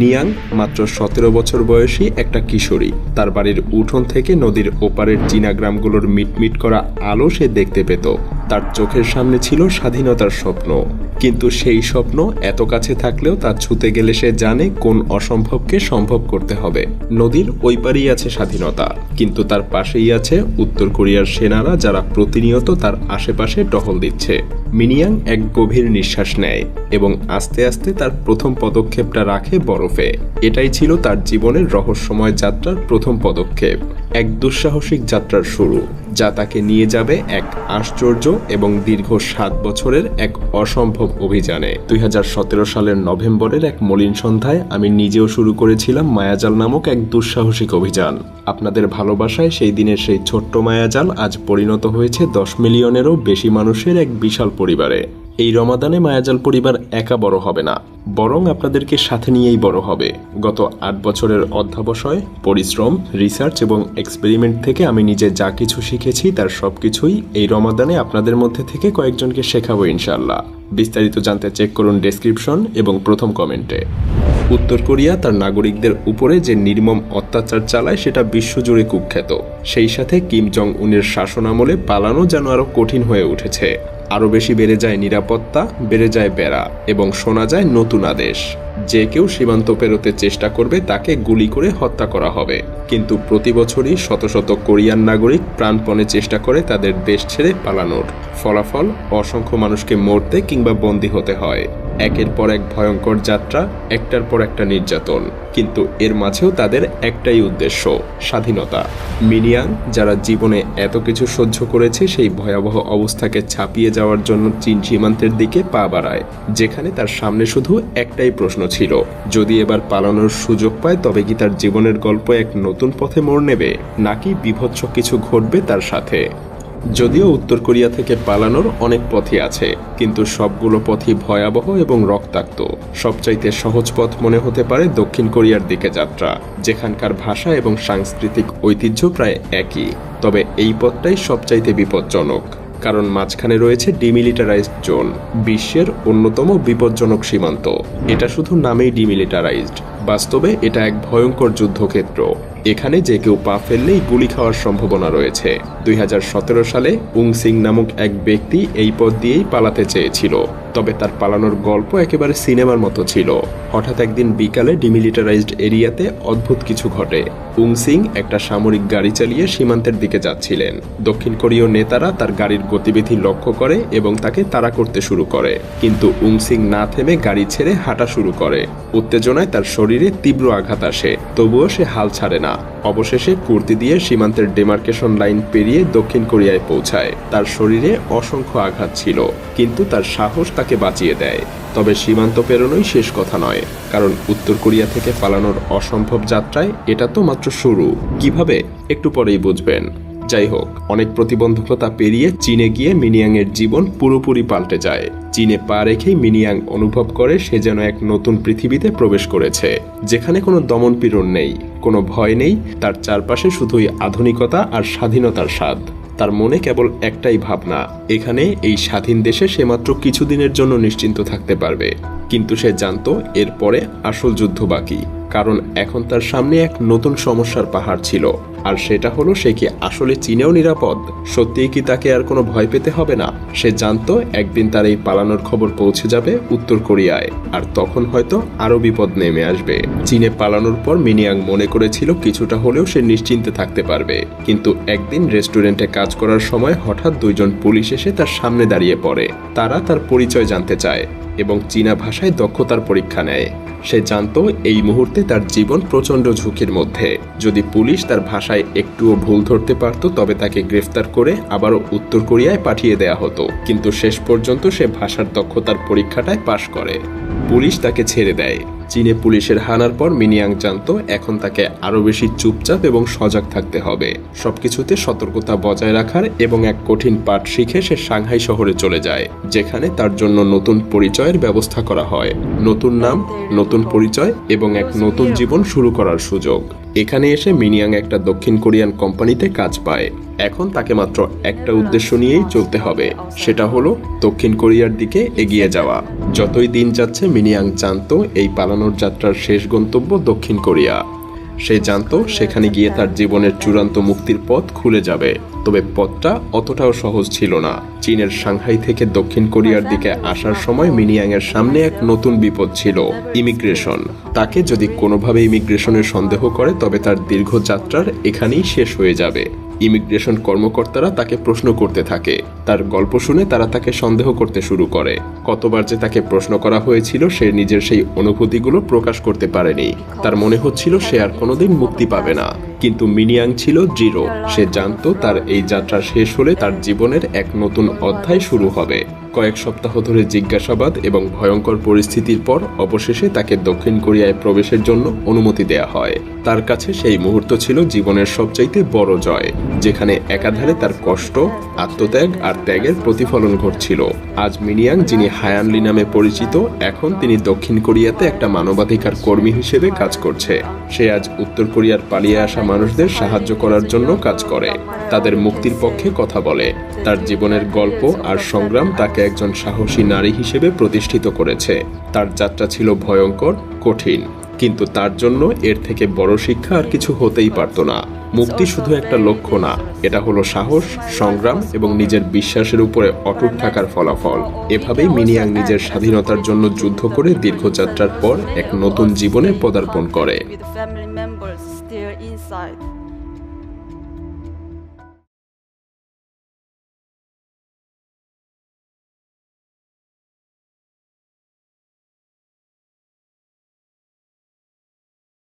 নিয়াং মাত্র 17 বছর বয়সী একটা কিশোরী। তার বাড়ির উঠোন থেকে নদীর ওপারের চীনা গ্রামগুলোর মিটমিট করা আলো সে দেখতে পেত। তার চোখের সামনে ছিল স্বাধীনতার স্বপ্ন, কিন্তু সেই স্বপ্ন এত কাছে থাকলেও তা ছুঁতে গেলে সে জানে কোন অসম্ভবকে সম্ভব করতে হবে। নদীর ওই পারেই আছে স্বাধীনতা, কিন্তু তার পাশেই আছে উত্তর কোরিয়ার সেনারা, যারা প্রতিনিয়ত তার আশেপাশে টহল দিচ্ছে। মিনিয়াং এক গভীর নিঃশ্বাস নেয় এবং আস্তে আস্তে তার প্রথম পদক্ষেপটা রাখে বরফে। এটাই ছিল তার জীবনের রহস্যময় যাত্রার প্রথম পদক্ষেপ, এক দুঃসাহসিক যাত্রার শুরু, যা তাকে নিয়ে যাবে এক আশ্চর্য এবং দীর্ঘ 7 বছরের এক অসম্ভব অভিযানে। 2017 সালের নভেম্বরের এক মলিন সন্ধ্যায় আমি নিজেও শুরু করেছিলাম মায়াজাল নামক এক দুঃসাহসিক অভিযান। আপনাদের ভালোবাসায় সেই দিনের সেই ছোট্ট মায়াজাল আজ পরিণত হয়েছে 10 মিলিয়নেরও বেশি মানুষের এক বিশাল পরিবারে। এই রমাদানে মায়াজাল পরিবার একা বড় হবে না, বরং আপনাদেরকে সাথে নিয়েই বড় হবে। গত 8 বছরের অধ্যবসায়, পরিশ্রম, রিসার্চ এবং এক্সপেরিমেন্ট থেকে আমি নিজে যা কিছু শিখেছি তার সবকিছুই এই রমাদানে আপনাদের মধ্যে থেকে কয়েকজনকে শেখাবো ইনশাআল্লাহ। বিস্তারিত জানতে চেক করুন ডেসক্রিপশন এবং প্রথম কমেন্টে। উত্তর কোরিয়া তার নাগরিকদের উপরে যে নির্মম অত্যাচার চালায় সেটা বিশ্বজুড়ে কুখ্যাত। সেই সাথে কিম জং উনের শাসনামলে পালানো যেন আরও কঠিন হয়ে উঠেছে। আরও বেশি বেড়ে যায় নিরাপত্তা, বেড়ে যায় বেড়া এবং শোনা যায় নতুন আদেশ, যে কেউ সীমান্ত পেরোতে চেষ্টা করবে তাকে গুলি করে হত্যা করা হবে। কিন্তু প্রতি বছরই শত শত কোরিয়ান নাগরিক প্রাণপণে চেষ্টা করে তাদের দেশ ছেড়ে পালানোর। ফলাফল, অসংখ্য মানুষকে মরতে কিংবা বন্দী হতে হয়। একের পর এক ভয়ঙ্কর যাত্রা, একটার পর একটা নির্যাতন, কিন্তু এর মাঝেও তাদের একটাই উদ্দেশ্য, স্বাধীনতা। মিনিয়াং, যারা জীবনে এত কিছু সহ্য করেছে, সেই ভয়াবহ অবস্থাকে ছাপিয়ে যাওয়ার জন্য চীন সীমান্তের দিকে পা বাড়ায়, যেখানে তার সামনে শুধু একটাই প্রশ্ন ছিল, যদি এবার পালানোর সুযোগ পায় তবে কি তার জীবনের গল্প এক নতুন পথে মোড় নেবে, নাকি বীভৎস কিছু ঘটবে তার সাথে। যদিও উত্তর কোরিয়া থেকে পালানোর অনেক পথই আছে, কিন্তু সবগুলো পথই ভয়াবহ এবং রক্তাক্ত। সবচাইতে সহজ পথ মনে হতে পারে দক্ষিণ কোরিয়ার দিকে যাত্রা, যেখানকার ভাষা এবং সাংস্কৃতিক ঐতিহ্য প্রায় একই। তবে এই পথটাই সবচাইতে বিপজ্জনক, কারণ মাঝখানে রয়েছে ডিমিলিটারাইজড জোন, বিশ্বের অন্যতম বিপজ্জনক সীমান্ত। এটা শুধু নামেই ডিমিলিটারাইজড, বাস্তবে এটা এক ভয়ঙ্কর যুদ্ধক্ষেত্র। এখানে যে কেউ পা ফেললেই গুলি খাওয়ার সম্ভাবনা রয়েছে। 2017 সালে উং সিং নামক এক ব্যক্তি এই পথ দিয়েই পালাতে চেয়েছিল, তবে তার পালানোর গল্প একেবারে সিনেমার মতো ছিল। হঠাৎ একদিন বিকালে ডিমিলিটারাইজড এরিয়াতে অদ্ভুত কিছু ঘটে। উং সিং একটা সামরিক গাড়ি চালিয়ে সীমান্তের দিকে যাচ্ছিলেন। দক্ষিণ কোরীয় নেতারা তার গাড়ির গতিবিধি লক্ষ্য করে এবং তাকে তাড়া করতে শুরু করে, কিন্তু উং সিং না থেমে গাড়ি ছেড়ে হাঁটা শুরু করে। উত্তেজনায় তার শরীরে তীব্র আঘাত আসে, তবুও সে হাল ছাড়ে না। অবশেষে কুর্তি দিয়ে সীমান্তের ডেমার্কেশন লাইন পেরিয়ে দক্ষিণ কোরিয়ায় পৌঁছায়। তার শরীরে অসংখ্য আঘাত ছিল, কিন্তু তার সাহস তাকে বাঁচিয়ে দেয়। তবে সীমান্ত পেরোনোই শেষ কথা নয়, কারণ উত্তর কোরিয়া থেকে পালানোর অসম্ভব যাত্রায় এটা তো মাত্র শুরু। কিভাবে, একটু পরেই বুঝবেন। যাই হোক, অনেক প্রতিবন্ধকতা পেরিয়ে চীনে গিয়ে মিনিয়াংয়ের জীবন পুরোপুরি পাল্টে যায়। চীনে পা রেখেই মিনিয়াং অনুভব করে সে যেন এক নতুন পৃথিবীতে প্রবেশ করেছে, যেখানে কোনো দমনপীড়ন নেই, কোনো ভয় নেই। তার চারপাশে শুধুই আধুনিকতা আর স্বাধীনতার স্বাদ। তার মনে কেবল একটাই ভাবনা, এখানে এই স্বাধীন দেশে সে মাত্র কিছুদিনের জন্য নিশ্চিন্ত থাকতে পারবে। কিন্তু সে জানতো এরপরে আসল যুদ্ধ বাকি, কারণ এখন তার সামনে এক নতুন সমস্যার পাহাড় ছিল। আর সেটা হলো, সে কি আসলে চীনেও নিরাপদ? সত্যিই কি তাকে আর কোনো ভয় পেতে হবে না? সে জানতো একদিন তার এই পালানোর খবর পৌঁছে যাবে উত্তর কোরিয়ায়, আর তখন হয়তো আরো বিপদ নেমে আসবে। চীনে পালানোর পর মিনিয়াং মনে করেছিল কিছুটা হলেও সে নিশ্চিন্তে থাকতে পারবে, কিন্তু একদিন রেস্টুরেন্টে কাজ করার সময় হঠাৎ 2 জন পুলিশ এসে তার সামনে দাঁড়িয়ে পড়ে। তারা তার পরিচয় জানতে চায় এবং চীনা ভাষায় দক্ষতার পরীক্ষা নেয়। সে জানতো এই মুহূর্তে তার জীবন প্রচণ্ড ঝুঁকির মধ্যে। যদি পুলিশ তার ভাষায় একটুও ভুল ধরতে পারত তবে তাকে গ্রেফতার করে আবারও উত্তর কোরিয়ায় পাঠিয়ে দেয়া হতো। কিন্তু শেষ পর্যন্ত সে ভাষার দক্ষতার পরীক্ষাটায় পাশ করে। পুলিশ তাকে ছেড়ে দেয়। চীনে পুলিশের হানার পর মিনিয়াং জানতো এখন তাকে আরো বেশি চুপচাপ এবং সজাগ থাকতে হবে, সবকিছুতে সতর্কতা বজায় রাখার, এবং এক কঠিন পাঠ শিখে সে সাংহাই শহরে চলে যায়, যেখানে তার জন্য নতুন পরিচয়ের ব্যবস্থা করা হয়। নতুন নাম, নতুন পরিচয় এবং এক নতুন জীবন শুরু করার সুযোগ। এখানে এসে মিনিয়াং একটা দক্ষিণ কোরিয়ান কোম্পানিতে কাজ পায়। এখন তাকে মাত্র একটা উদ্দেশ্য নিয়েই চলতে হবে, সেটা হলো দক্ষিণ কোরিয়ার দিকে এগিয়ে যাওয়া। যতই দিন যাচ্ছে মিনিয়াং জানতো এই পালানোর যাত্রার শেষ গন্তব্য দক্ষিণ কোরিয়া। সে জানতো সেখানে গিয়ে তার জীবনের চূড়ান্ত মুক্তির পথ খুলে যাবে। তবে পথটা অতটাও সহজ ছিল না। চীনের সাংহাই থেকে দক্ষিণ কোরিয়ার দিকে আসার সময় মিনিয়াংয়ের সামনে এক নতুন বিপদ ছিল, ইমিগ্রেশন। তাকে যদি কোনোভাবে ইমিগ্রেশনের সন্দেহ করে তবে তার দীর্ঘ যাত্রার এখানেই শেষ হয়ে যাবে। ইমিগ্রেশন কর্মকর্তারা তাকে প্রশ্ন করতে থাকে। তার গল্প শুনে তারা তাকে সন্দেহ করতে শুরু করে। কতবার যে তাকে প্রশ্ন করা হয়েছিল সে নিজের সেই অনুভূতিগুলো প্রকাশ করতে পারেনি। তার মনে হচ্ছিল সে আর কোনোদিন মুক্তি পাবে না। কিন্তু মিনিয়াং ছিল দৃঢ়। সে জানতো তার এই যাত্রা শেষ হলে তার জীবনের এক নতুন অধ্যায় শুরু হবে। কয়েক সপ্তাহ ধরে জিজ্ঞাসাবাদ এবং ভয়ঙ্কর পরিস্থিতির পর অবশেষে তাকে দক্ষিণ কোরিয়ায় প্রবেশের জন্য অনুমতি দেয়া হয়। তার কাছে সেই মুহূর্ত ছিল জীবনের সবচাইতে বড় জয়, যেখানে একাধারে তার কষ্ট, আত্মত্যাগ আর ত্যাগের প্রতিফলন ঘটছিল। আজ মিনিয়াং, যিনি হায়ানলি নামে পরিচিত, এখন তিনি দক্ষিণ কোরিয়াতে একটা মানবাধিকার কর্মী হিসেবে কাজ করছে। সে আজ উত্তর কোরিয়ার পালিয়ে আসা মানুষদের সাহায্য করার জন্য কাজ করে, তাদের মুক্তির পক্ষে কথা বলে। তার জীবনের গল্প আর সংগ্রাম তাকে একজন সাহসী নারী হিসেবে প্রতিষ্ঠিত করেছে। তার যাত্রা ছিল ভয়ঙ্কর, কঠিন, কিন্তু তার জন্য এর থেকে বড় শিক্ষা আর কিছু হতেই পারত না। মুক্তি শুধু একটা লক্ষ্য না, এটা হলো সাহস, সংগ্রাম এবং নিজের বিশ্বাসের উপরে অটুট থাকার ফলাফল। এভাবেই মিনিয়াং নিজের স্বাধীনতার জন্য যুদ্ধ করে দীর্ঘ যাত্রার পর এক নতুন জীবনে পদার্পণ করে।